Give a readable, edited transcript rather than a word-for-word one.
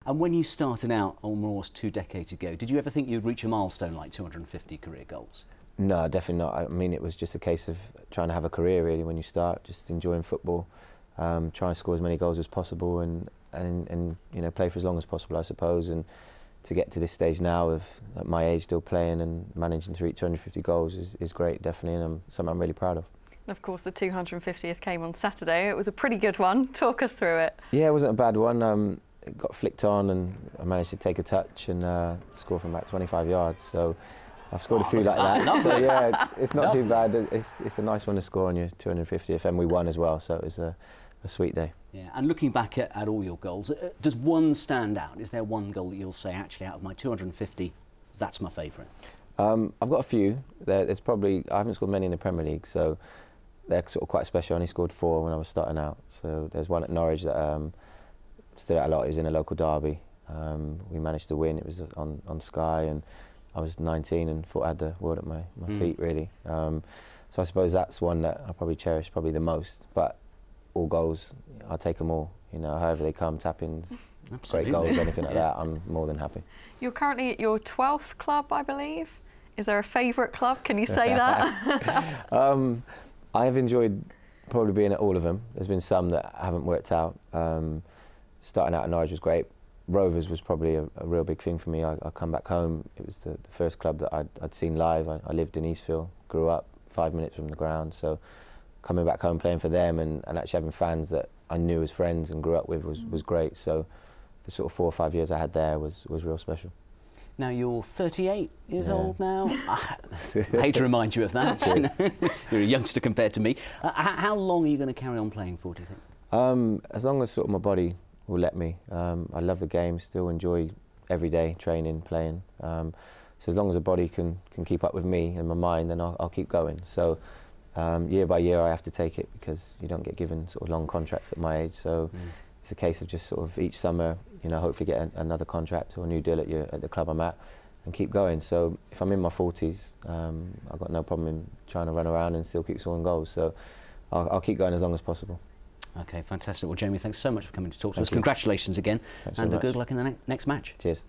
And when you started out almost 2 decades ago, did you ever think you'd reach a milestone like 250 career goals? No, definitely not. I mean, it was just a case of trying to have a career really when you start, just enjoying football, try and score as many goals as possible and you know, play for as long as possible, I suppose. And to get to this stage now of at my age still playing and managing to reach 250 goals is great, definitely, and something I'm really proud of. Of course, the 250th came on Saturday. It was a pretty good one. Talk us through it. Yeah, it wasn't a bad one. It got flicked on and I managed to take a touch and score from about 25 yards. So I've scored a few like that. So yeah, it's not too bad. It's a nice one to score on your 250th, and we won as well. So it was a sweet day. Yeah, and looking back at all your goals, does one stand out? Is there one goal that you'll say, actually, out of my 250, that's my favourite? I've got a few. There's probably, I haven't scored many in the Premier League, so they're sort of quite special. I only scored 4 when I was starting out. So there's one at Norwich that stood out a lot. It was in a local derby. We managed to win. It was on Sky, and I was 19 and thought I had the world at my feet, really. So I suppose that's one that I probably cherish probably the most. But all goals, I'll take them all. You know, however they come, tap-ins, great goals, anything like that, I'm more than happy. You're currently at your 12th club, I believe. Is there a favourite club? Can you say that? I have enjoyed probably being at all of them. There's been some that haven't worked out. Starting out at Norwich was great. Rovers was probably a real big thing for me. I come back home. It was the first club that I'd seen live. I lived in Eastville, grew up 5 minutes from the ground. So coming back home playing for them and actually having fans that I knew as friends and grew up with was great. So the sort of 4 or 5 years I had there was real special. Now you're 38 years old now. I hate to remind you of that. You know? You're a youngster compared to me. How long are you going to carry on playing for, do you think? As long as sort of my body will let me. I love the game, still enjoy every day training, playing. So as long as the body can keep up with me and my mind, then I'll keep going. So year by year I have to take it because you don't get given sort of long contracts at my age. So it's a case of just sort of each summer, you know, hopefully get another contract or a new deal at the club I'm at and keep going. So if I'm in my 40s, I've got no problem in trying to run around and still keep scoring goals. So I'll keep going as long as possible. Okay, fantastic. Well, Jamie, thanks so much for coming to talk to us. Congratulations again, and good luck in the next match. Cheers.